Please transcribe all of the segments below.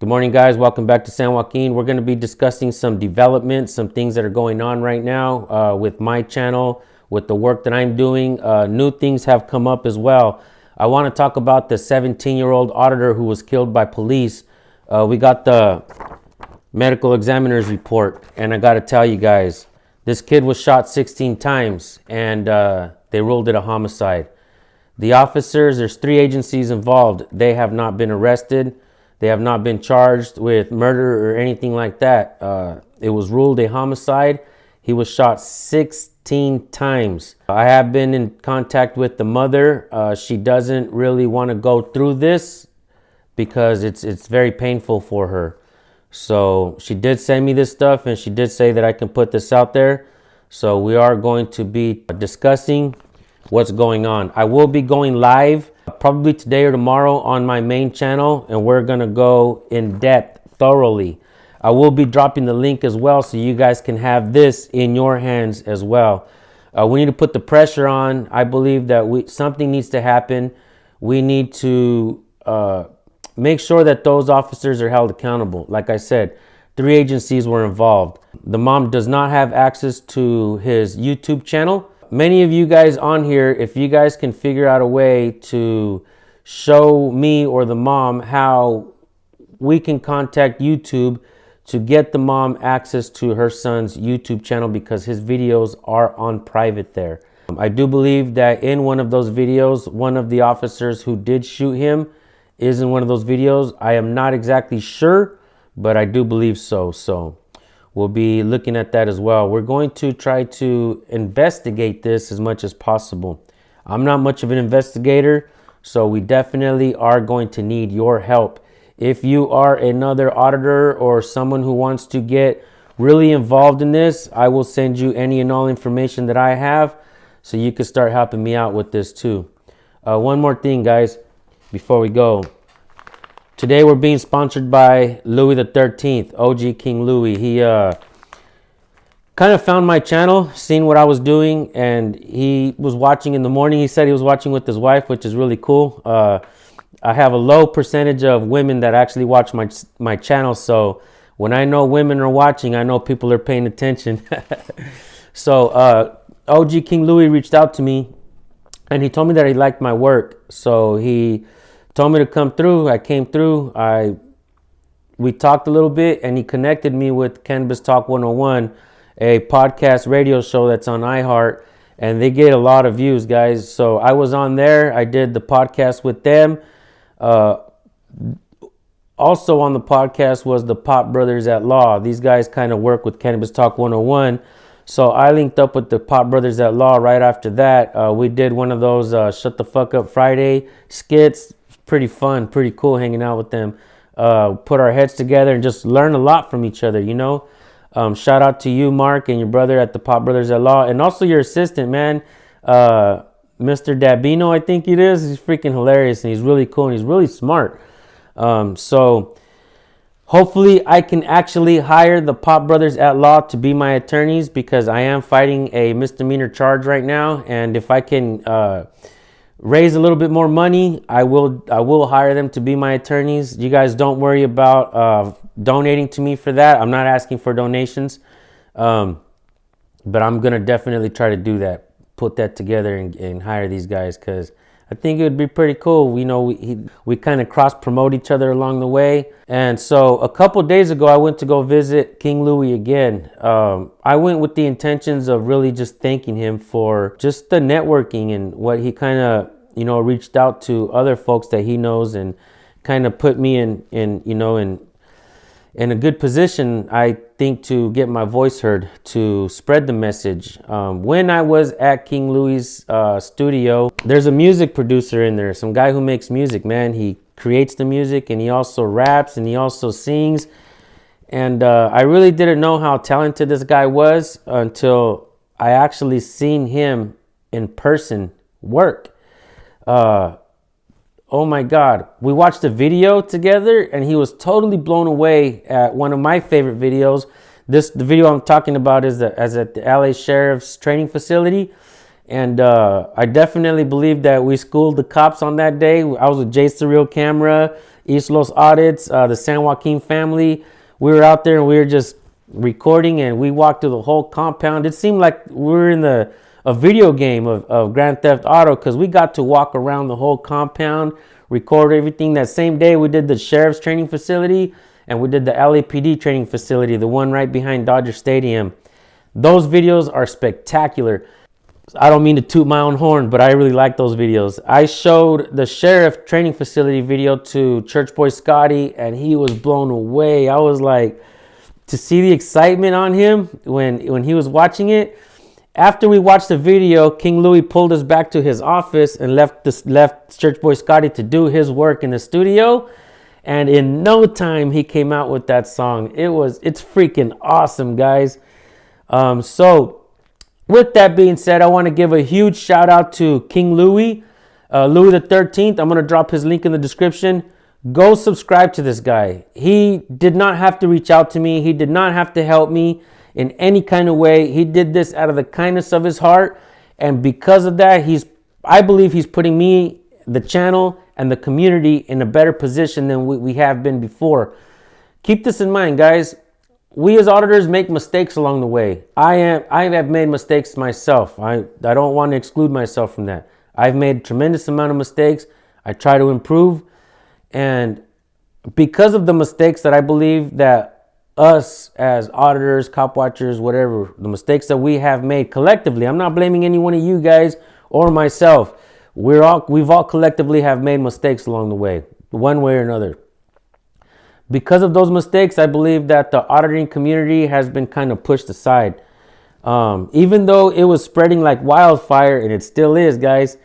Good morning, guys. Welcome back to San Joaquin. We're going to be discussing some developments, some things that are going on right now with my channel, with the work that I'm doing. New things have come up as well. I want to talk about the 17-year-old auditor who was killed by police. We got the medical examiner's report, and I got to tell you guys, this kid was shot 16 times, and they ruled it a homicide. The officers, there's 3 agencies involved. They have not been arrested. They have not been charged with murder or anything like that. It was ruled a homicide. He was shot 16 times. I have been in contact with the mother. She doesn't really want to go through this because it's very painful for her. So she did send me this stuff, and she did say that I can put this out there. So we are going to be discussing what's going on. I will be going live probably today or tomorrow on my main channel, and we're gonna go in depth thoroughly. I will be dropping the link as well so you guys can have this in your hands as well. We need to put the pressure on. I believe that something needs to happen. We need to make sure that those officers are held accountable. Like I said, 3 agencies were involved. The mom does not have access to his YouTube channel. Many of you guys on here, if you guys can figure out a way to show me or the mom how we can contact YouTube to get the mom access to her son's YouTube channel, because his videos are on private there. I do believe that in one of those videos, one of the officers who did shoot him is in one of those videos. I am not exactly sure, but I do believe so. So we'll be looking at that as well. We're going to try to investigate this as much as possible. I'm not much of an investigator, so we definitely are going to need your help. If you are another auditor or someone who wants to get really involved in this, I will send you any and all information that I have so you can start helping me out with this too. One more thing, guys, before we go. Today we're being sponsored by Louis the 13th, OG King Louis. He kind of found my channel, seen what I was doing, and he was watching in the morning. He said he was watching with his wife, which is really cool. I have a low percentage of women that actually watch my channel, so when I know women are watching, I know people are paying attention. So OG King Louis reached out to me, and he told me that he liked my work. So he told me to come through. I came through. We talked a little bit, and he connected me with Cannabis Talk 101, a podcast radio show that's on iHeart, and they get a lot of views, guys. So I was on there. I did the podcast with them. Also on the podcast was the Pop Brothers at Law. These guys kind of work with Cannabis Talk 101. So I linked up with the Pop Brothers at Law right after that. We did one of those Shut the Fuck Up Friday skits. Pretty fun, pretty cool hanging out with them. Put our heads together and just learn a lot from each other, you know. Shout out to you, Mark, and your brother at the Pop Brothers at Law, and also your assistant, man, Mr. Dabino, I think it is. He's freaking hilarious, and he's really cool, and he's really smart. So hopefully I can actually hire the Pop Brothers at Law to be my attorneys, because I am fighting a misdemeanor charge right now, and if I can raise a little bit more money, I will hire them to be my attorneys. You guys don't worry about donating to me for that. I'm not asking for donations, but I'm gonna definitely try to do that, put that together and hire these guys, because I think it would be pretty cool. You know, we kind of cross promote each other along the way. And so a couple days ago, I went to go visit King Louis again. I went with the intentions of really just thanking him for just the networking and what he kind of, you know, reached out to other folks that he knows and kind of put me in a good position, I think, to get my voice heard, to spread the message. When I was at King Louis' studio, there's a music producer in there, some guy who makes music, man. He creates the music, and he also raps, and he also sings. And I really didn't know how talented this guy was until I actually seen him in person work. Oh my God. We watched a video together, and he was totally blown away at one of my favorite videos. The video I'm talking about is at the LA Sheriff's training facility. And I definitely believe that we schooled the cops on that day. I was with Jay Surreal Camera, East Los Audits, the San Joaquin family. We were out there and we were just recording, and we walked through the whole compound. It seemed like we were in a video game of Grand Theft Auto, because we got to walk around the whole compound, record everything. That same day we did the sheriff's training facility, and we did the LAPD training facility, the one right behind Dodger Stadium. Those videos are spectacular. I don't mean to toot my own horn, but I really like those videos. I showed the sheriff training facility video to Church Boy Scotty, and he was blown away. I was like, to see the excitement on him when he was watching it. After we watched the video, King Louie pulled us back to his office and left Church Boy Scotty to do his work in the studio. And in no time, he came out with that song. It's freaking awesome, guys. So with that being said, I want to give a huge shout out to King Louie, Louie the 13th. I'm going to drop his link in the description. Go subscribe to this guy. He did not have to reach out to me. He did not have to help me in any kind of way. He did this out of the kindness of his heart. And because of that, I believe he's putting me, the channel, and the community in a better position than we have been before. Keep this in mind, guys. We as auditors make mistakes along the way. I have made mistakes myself. I don't want to exclude myself from that. I've made a tremendous amount of mistakes. I try to improve. And because of the mistakes that I believe that us as auditors, cop watchers, whatever, the mistakes that we have made collectively, I'm not blaming any one of you guys or myself. We've all collectively have made mistakes along the way, one way or another. Because of those mistakes, I believe that the auditing community has been kind of pushed aside. Even though it was spreading like wildfire, and it still is, guys,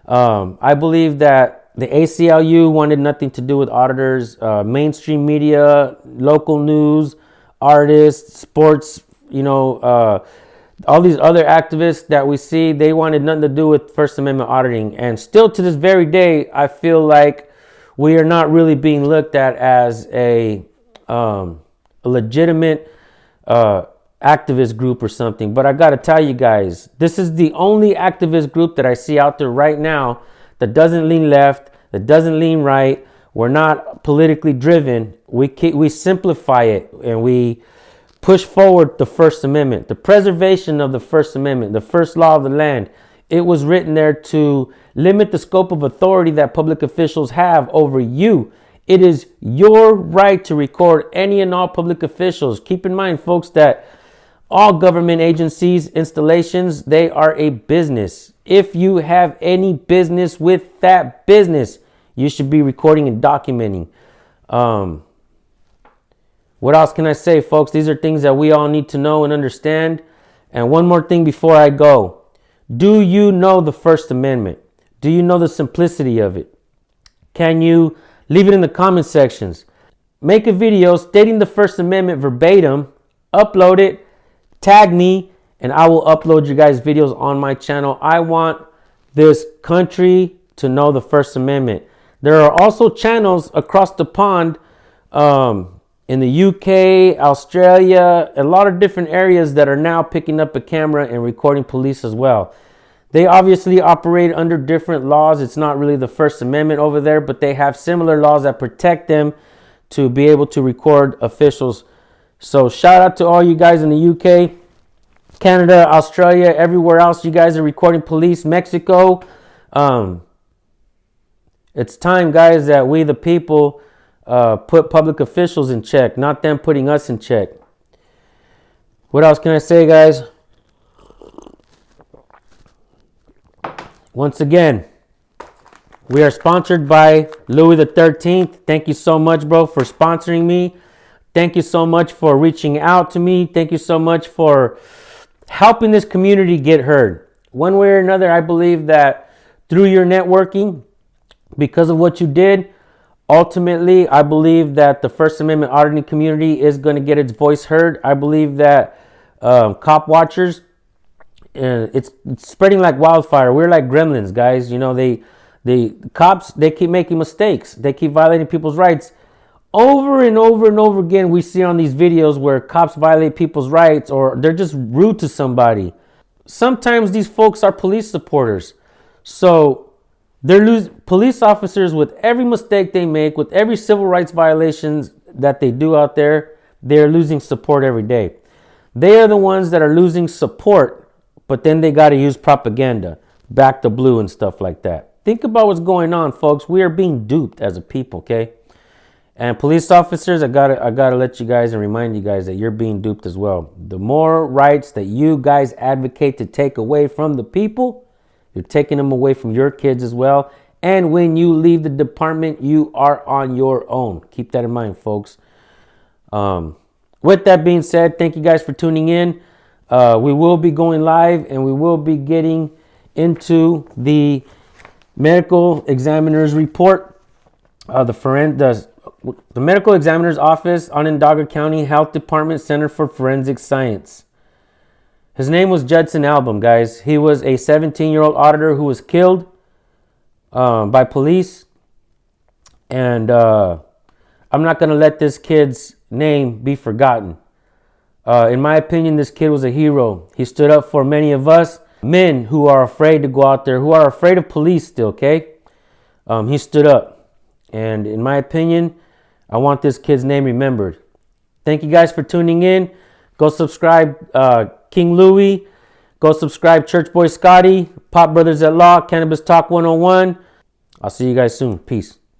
I believe that the ACLU wanted nothing to do with auditors. Mainstream media, local news, artists, sports, all these other activists that we see, they wanted nothing to do with First Amendment auditing. And still to this very day, I feel like we are not really being looked at as a legitimate activist group or something. But I got to tell you guys, this is the only activist group that I see out there right now that doesn't lean left, that doesn't lean right. We're not politically driven. We simplify it, and we push forward the First Amendment, the preservation of the First Amendment, the first law of the land. It was written there to limit the scope of authority that public officials have over you. It is your right to record any and all public officials. Keep in mind, folks, that all government agencies, installations, they are a business. If you have any business with that business, you should be recording and documenting. What else can I say, folks? These are things that we all need to know and understand. And one more thing before I go. Do you know the First Amendment? Do you know the simplicity of it? Can you leave it in the comment sections? Make a video stating the First Amendment verbatim, upload it, tag me, and I will upload you guys' videos on my channel. I want this country to know the First Amendment. There are also channels across the pond in the UK, Australia, a lot of different areas that are now picking up a camera and recording police as well. They obviously operate under different laws. It's not really the First Amendment over there, but they have similar laws that protect them to be able to record officials. So shout out to all you guys in the UK, Canada, Australia, everywhere else you guys are recording police, Mexico. It's time, guys, that we the people put public officials in check, not them putting us in check. What else can I say, guys? Once again, we are sponsored by Louie the 13th. Thank you so much, bro, for sponsoring me. Thank you so much for reaching out to me. Thank you so much for helping this community get heard. One way or another, I believe that through your networking, because of what you did, ultimately, I believe that the First Amendment auditing community is going to get its voice heard. I believe that cop watchers, it's spreading like wildfire. We're like gremlins, guys. The cops, they keep making mistakes. They keep violating people's rights. Over and over and over again, we see on these videos where cops violate people's rights or they're just rude to somebody. Sometimes these folks are police supporters. So Police officers, with every mistake they make, with every civil rights violations that they do out there, they're losing support every day. They are the ones that are losing support, but then they got to use propaganda, back to blue and stuff like that. Think about what's going on, folks. We are being duped as a people, okay? And police officers, I gotta let you guys and remind you guys that you're being duped as well. The more rights that you guys advocate to take away from the people, you're taking them away from your kids as well. And when you leave the department, you are on your own. Keep that in mind, folks. With that being said, thank you guys for tuning in. We will be going live and we will be getting into the medical examiner's report. The medical examiner's office, Onondaga County Health Department Center for Forensic Science. His name was Judson Album, guys. He was a 17-year-old auditor who was killed by police. And I'm not going to let this kid's name be forgotten. In my opinion, this kid was a hero. He stood up for many of us men who are afraid to go out there, who are afraid of police still, okay? He stood up. And in my opinion, I want this kid's name remembered. Thank you guys for tuning in. Go subscribe King Louie. Go subscribe Church Boy Scotty, Pop Brothers at Law, Cannabis Talk 101. I'll see you guys soon. Peace.